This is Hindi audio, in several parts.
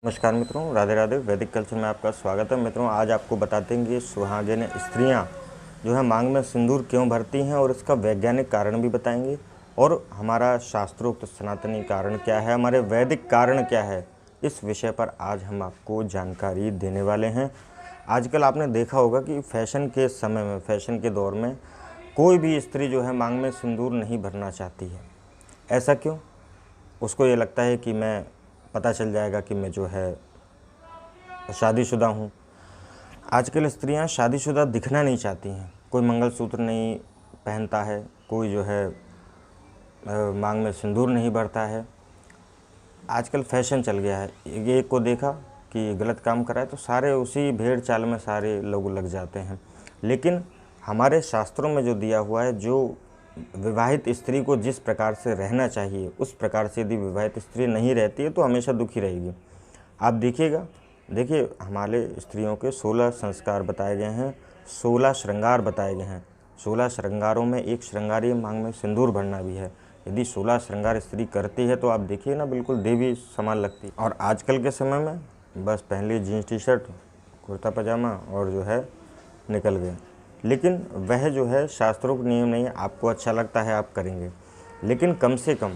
नमस्कार मित्रों, राधे राधे। वैदिक कल्चर में आपका स्वागत है। मित्रों, आज आपको बताते हैं कि सुहागिन स्त्रियां जो है मांग में सिंदूर क्यों भरती हैं और इसका वैज्ञानिक कारण भी बताएंगे और हमारा शास्त्रोक्त सनातनी कारण क्या है, हमारे वैदिक कारण क्या है, इस विषय पर आज हम आपको जानकारी देने वाले हैं। आजकल आपने देखा होगा कि फैशन के समय में, फैशन के दौर में कोई भी स्त्री जो है मांग में सिंदूर नहीं भरना चाहती है। ऐसा क्यों? उसको ये लगता है कि मैं पता चल जाएगा कि मैं जो है शादीशुदा हूँ। आजकल स्त्रियां शादीशुदा दिखना नहीं चाहती हैं। कोई मंगलसूत्र नहीं पहनता है, कोई जो है मांग में सिंदूर नहीं भरता है। आजकल फैशन चल गया है। एक को देखा कि गलत काम करा है तो सारे उसी भेड़ चाल में सारे लोग लग जाते हैं। लेकिन हमारे शास्त्रों में जो दिया हुआ है, जो विवाहित स्त्री को जिस प्रकार से रहना चाहिए उस प्रकार से यदि विवाहित स्त्री नहीं रहती है तो हमेशा दुखी रहेगी। आप देखिएगा, देखिए हमारे स्त्रियों के 16 संस्कार बताए गए हैं, 16 श्रृंगार बताए गए हैं। 16 श्रृंगारों में एक श्रृंगार ये मांग में सिंदूर भरना भी है। यदि 16 श्रृंगार स्त्री करती है तो आप देखिए ना, बिल्कुल देवी समान लगती। और आजकल के समय में बस पहन ली जीन्स टी शर्ट, कुर्ता पजामा और जो है निकल गए। लेकिन वह जो है शास्त्रों का नियम नहीं है। आपको अच्छा लगता है आप करेंगे, लेकिन कम से कम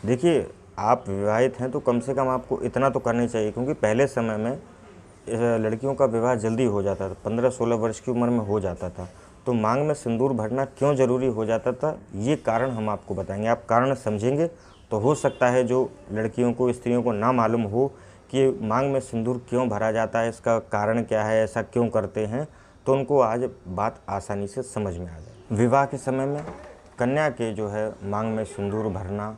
देखिए, आप विवाहित हैं तो कम से कम आपको इतना तो करना चाहिए। क्योंकि पहले समय में लड़कियों का विवाह जल्दी हो जाता था, 15-16 वर्ष की उम्र में हो जाता था। तो मांग में सिंदूर भरना क्यों ज़रूरी हो जाता था, ये कारण हम आपको बताएंगे। आप कारण समझेंगे तो हो सकता है जो लड़कियों को, स्त्रियों को ना मालूम हो कि मांग में सिंदूर क्यों भरा जाता है, इसका कारण क्या है, ऐसा क्यों करते हैं, तो उनको आज बात आसानी से समझ में आ जाए। विवाह के समय में कन्या के जो है मांग में सिंदूर भरना,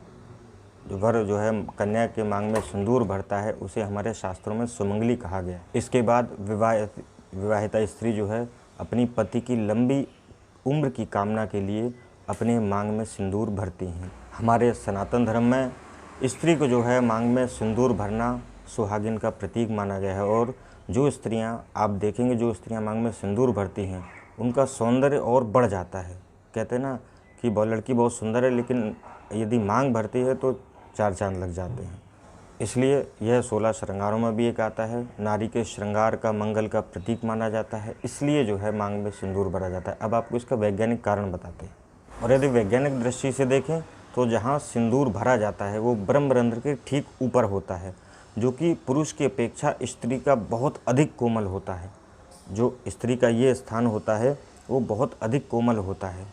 वर जो है कन्या के मांग में सिंदूर भरता है, उसे हमारे शास्त्रों में सुमंगली कहा गया। इसके बाद विवाहिता स्त्री जो है अपनी पति की लंबी उम्र की कामना के लिए अपने मांग में सिंदूर भरती हैं। हमारे सनातन धर्म में स्त्री को जो है मांग में सिंदूर भरना सुहागिन का प्रतीक माना गया है। और जो स्त्रियां, आप देखेंगे जो स्त्रियां मांग में सिंदूर भरती हैं उनका सौंदर्य और बढ़ जाता है। कहते हैं ना कि लड़की बहुत सुंदर है, लेकिन यदि मांग भरती है तो 4 चांद लग जाते हैं। इसलिए यह 16 श्रृंगारों में भी एक आता है। नारी के श्रृंगार का, मंगल का प्रतीक माना जाता है, इसलिए जो है मांग में सिंदूर भरा जाता है। अब आपको इसका वैज्ञानिक कारण बताते हैं। और यदि वैज्ञानिक दृष्टि से देखें तो जहाँ सिंदूर भरा जाता है वो ब्रह्मरंध्र के ठीक ऊपर होता है, जो कि पुरुष की अपेक्षा स्त्री का बहुत अधिक कोमल होता है। जो स्त्री का ये स्थान होता है वो बहुत अधिक कोमल होता है।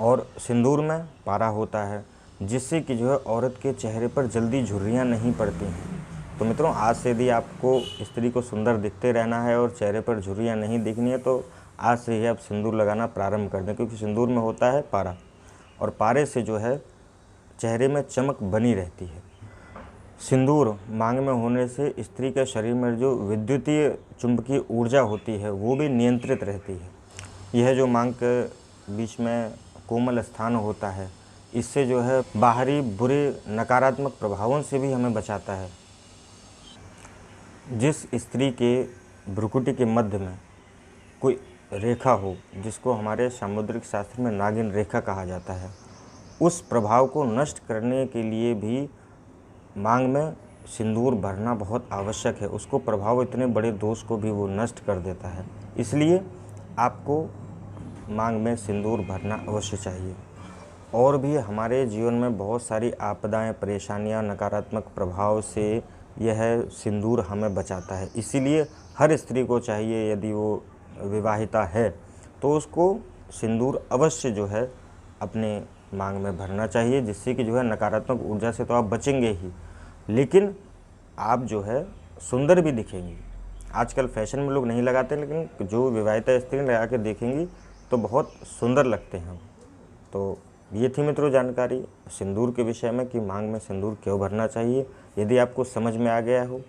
और सिंदूर में पारा होता है, जिससे कि जो है औरत के चेहरे पर जल्दी झुर्रियाँ नहीं पड़ती हैं। तो मित्रों, आज से यदि आपको स्त्री को सुंदर दिखते रहना है और चेहरे पर झुर्रियाँ नहीं दिखनी है तो आज से ही आप सिंदूर लगाना प्रारंभ कर दें। क्योंकि सिंदूर में होता है पारा, और पारे से जो है चेहरे में चमक बनी रहती है। सिंदूर मांग में होने से स्त्री के शरीर में जो विद्युतीय चुंबकीय ऊर्जा होती है वो भी नियंत्रित रहती है। यह जो मांग के बीच में कोमल स्थान होता है, इससे जो है बाहरी बुरे नकारात्मक प्रभावों से भी हमें बचाता है। जिस स्त्री के भ्रुकुटी के मध्य में कोई रेखा हो, जिसको हमारे सामुद्रिक शास्त्र में नागिन रेखा कहा जाता है, उस प्रभाव को नष्ट करने के लिए भी मांग में सिंदूर भरना बहुत आवश्यक है। उसको प्रभाव, इतने बड़े दोष को भी वो नष्ट कर देता है। इसलिए आपको मांग में सिंदूर भरना अवश्य चाहिए। और भी हमारे जीवन में बहुत सारी आपदाएं, परेशानियां, नकारात्मक प्रभाव से यह सिंदूर हमें बचाता है। इसीलिए हर स्त्री को चाहिए, यदि वो विवाहिता है तो उसको सिंदूर अवश्य जो है अपने मांग में भरना चाहिए, जिससे कि जो है नकारात्मक ऊर्जा से तो आप बचेंगे ही, लेकिन आप जो है सुंदर भी दिखेंगी। आजकल फैशन में लोग नहीं लगाते, लेकिन जो विवाहिता स्त्री लगा के देखेंगी तो बहुत सुंदर लगते हैं। तो ये थी मित्रों जानकारी सिंदूर के विषय में कि मांग में सिंदूर क्यों भरना चाहिए। यदि आपको समझ में आ गया हो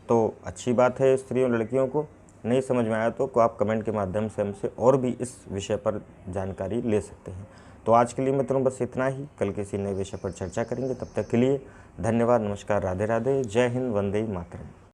तो अच्छी बात है। स्त्रियों, लड़कियों को नहीं समझ में आया तो आप कमेंट के माध्यम से हमसे और भी इस विषय पर जानकारी ले सकते हैं। तो आज के लिए मित्रों बस इतना ही। कल किसी नए विषय पर चर्चा करेंगे। तब तक के लिए धन्यवाद, नमस्कार, राधे राधे, जय हिंद, वंदे मातरम।